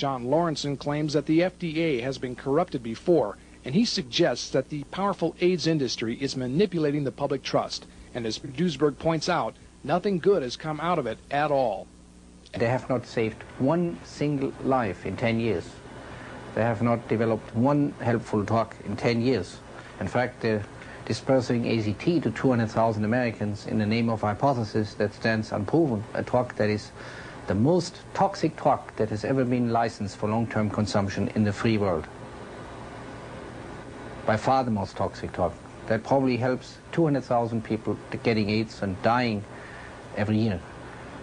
John Lawrenson claims that the FDA has been corrupted before, and he suggests that the powerful AIDS industry is manipulating the public trust. And as Duesberg points out, nothing good has come out of it at all. They have not saved one single life in 10 years. They have not developed one helpful drug in 10 years. In fact, they're dispersing AZT to 200,000 Americans in the name of a hypothesis that stands unproven, a drug that is the most toxic drug that has ever been licensed for long-term consumption in the free world. By far the most toxic drug. That probably helps 200,000 people getting AIDS and dying every year.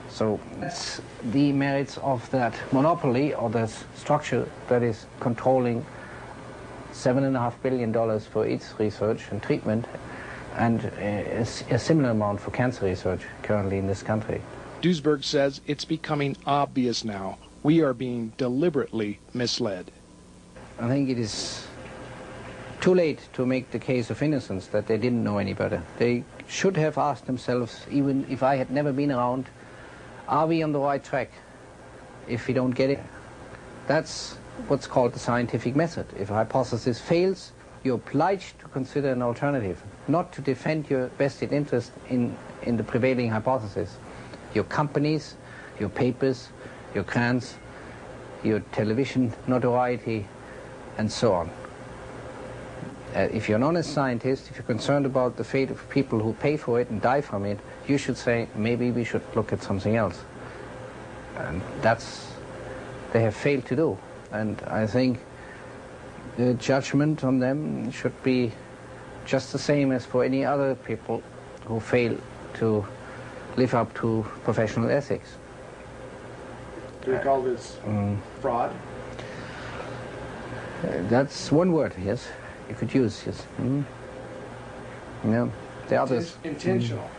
So that's the merits of that monopoly or that structure that is controlling $7.5 billion for AIDS research and treatment, and a similar amount for cancer research currently in this country. Duesberg says it's becoming obvious now. We are being deliberately misled. I think it is too late to make the case of innocence, that they didn't know any better. They should have asked themselves, even if I had never been around, are we on the right track if we don't get it? That's what's called the scientific method. If a hypothesis fails, you're obliged to consider an alternative, not to defend your vested interest in the prevailing hypothesis. Your companies, your papers, your grants, your television notoriety, and so on. If you're an honest scientist, if you're concerned about the fate of people who pay for it and die from it, you should say, maybe we should look at something else. And that's, they have failed to do. And I think the judgment on them should be just the same as for any other people who fail to live up to professional ethics. Do you call this fraud? That's one word, yes. You could use, yes. Yeah, the others. Intentional.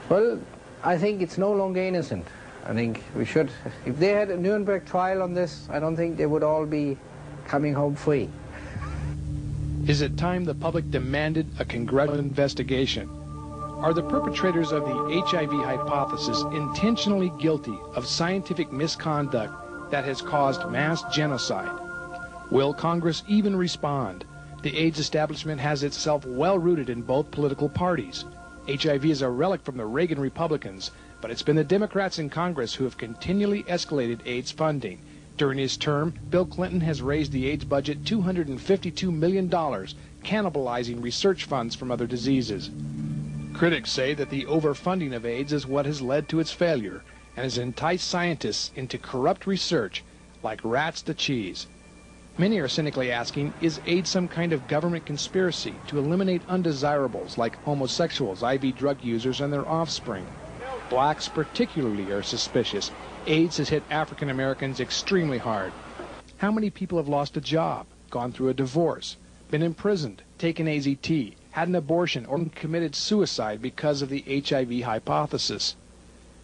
Well, I think it's no longer innocent. I think we should, if they had a Nuremberg trial on this, I don't think they would all be coming home free. Is it time the public demanded a congressional investigation? Are the perpetrators of the HIV hypothesis intentionally guilty of scientific misconduct that has caused mass genocide? Will Congress even respond? The AIDS establishment has itself well rooted in both political parties. HIV is a relic from the Reagan Republicans, but it's been the Democrats in Congress who have continually escalated AIDS funding. During his term, Bill Clinton has raised the AIDS budget $252 million, cannibalizing research funds from other diseases. Critics say that the overfunding of AIDS is what has led to its failure and has enticed scientists into corrupt research like rats to cheese. Many are cynically asking, is AIDS some kind of government conspiracy to eliminate undesirables like homosexuals, IV drug users, and their offspring? Blacks particularly are suspicious. AIDS has hit African Americans extremely hard. How many people have lost a job, gone through a divorce, been imprisoned, taken AZT, had an abortion, or committed suicide because of the HIV hypothesis?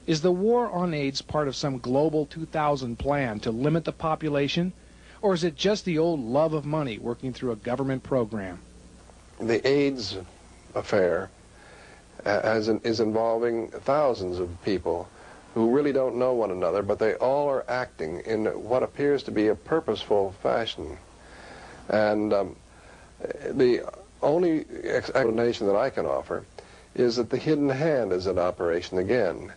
Is the war on AIDS part of some global 2000 plan to limit the population? Or is it just the old love of money working through a government program? The AIDS affair is involving thousands of people who really don't know one another, but they all are acting in what appears to be a purposeful fashion. And the only explanation that I can offer is that the hidden hand is in operation again.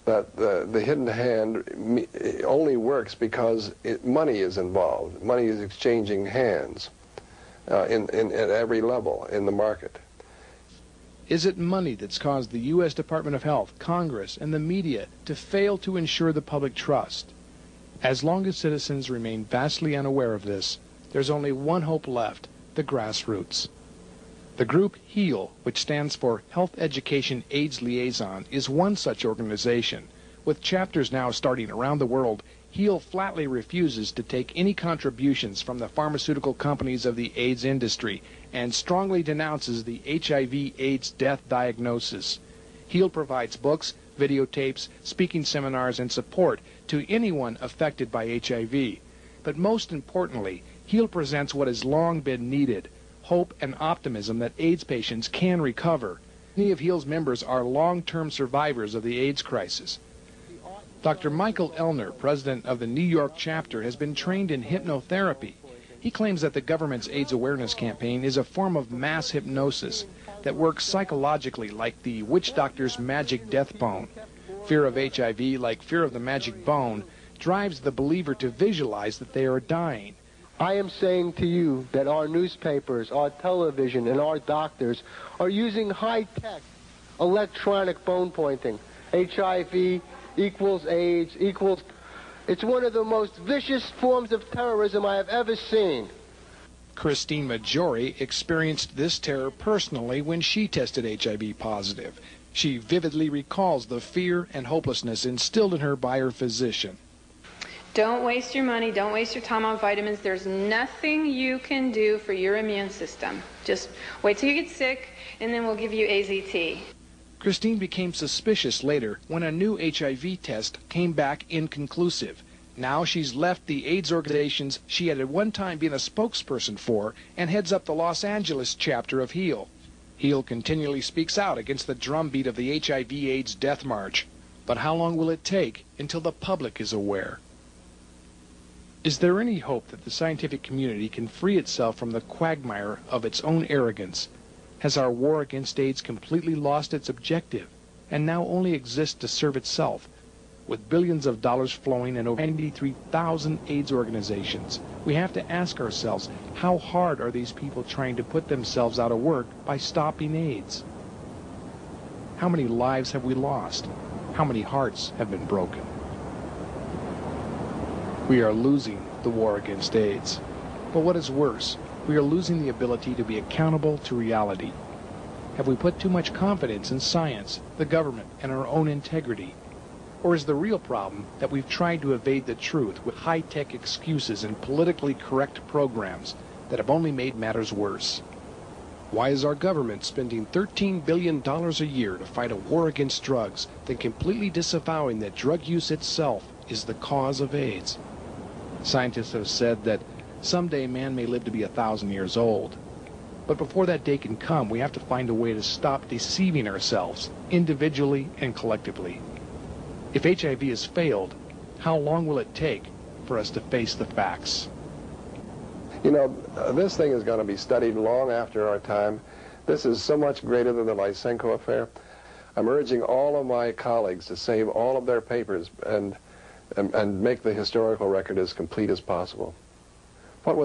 That the hidden hand only works because money is involved. Money is exchanging hands at every level in the market. Is it money that's caused the U.S. Department of Health, Congress, and the media to fail to ensure the public trust? As long as citizens remain vastly unaware of this, there's only one hope left: the grassroots. The group HEAL, which stands for Health Education AIDS Liaison, is one such organization. With chapters now starting around the world, HEAL flatly refuses to take any contributions from the pharmaceutical companies of the AIDS industry and strongly denounces the HIV/AIDS death diagnosis. HEAL provides books, videotapes, speaking seminars, and support to anyone affected by HIV. But most importantly, HEAL presents what has long been needed: hope and optimism that AIDS patients can recover. Many of HEAL's members are long-term survivors of the AIDS crisis. Dr. Michael Elner, president of the New York chapter, has been trained in hypnotherapy. He claims that the government's AIDS awareness campaign is a form of mass hypnosis that works psychologically like the witch doctor's magic death bone. Fear of HIV, like fear of the magic bone, drives the believer to visualize that they are dying. I am saying to you that our newspapers, our television, and our doctors are using high-tech electronic bone pointing. HIV equals AIDS equals... It's one of the most vicious forms of terrorism I have ever seen. Christine Majori experienced this terror personally when she tested HIV positive. She vividly recalls the fear and hopelessness instilled in her by her physician. Don't waste your money, don't waste your time on vitamins. There's nothing you can do for your immune system. Just wait till you get sick, and then we'll give you AZT. Christine became suspicious later when a new HIV test came back inconclusive. Now she's left the AIDS organizations she had at one time been a spokesperson for and heads up the Los Angeles chapter of HEAL. HEAL continually speaks out against the drumbeat of the HIV/AIDS death march. But how long will it take until the public is aware? Is there any hope that the scientific community can free itself from the quagmire of its own arrogance? Has our war against AIDS completely lost its objective and now only exists to serve itself? With billions of dollars flowing and over 93,000 AIDS organizations, we have to ask ourselves, how hard are these people trying to put themselves out of work by stopping AIDS? How many lives have we lost? How many hearts have been broken? We are losing the war against AIDS. But what is worse, we are losing the ability to be accountable to reality. Have we put too much confidence in science, the government, and our own integrity? Or is the real problem that we've tried to evade the truth with high-tech excuses and politically correct programs that have only made matters worse? Why is our government spending $13 billion a year to fight a war against drugs, then completely disavowing that drug use itself is the cause of AIDS? Scientists have said that someday man may live to be 1,000 years old. But before that day can come, we have to find a way to stop deceiving ourselves, individually and collectively. If HIV has failed, how long will it take for us to face the facts? You know, this thing is going to be studied long after our time. This is so much greater than the Lysenko affair. I'm urging all of my colleagues to save all of their papers and make the historical record as complete as possible. What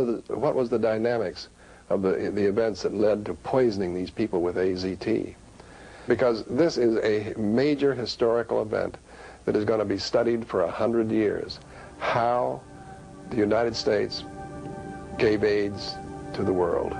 was the dynamics of the events that led to poisoning these people with AZT? Because this is a major historical event that is going to be studied for 100 years. How the United States gave AIDS to the world.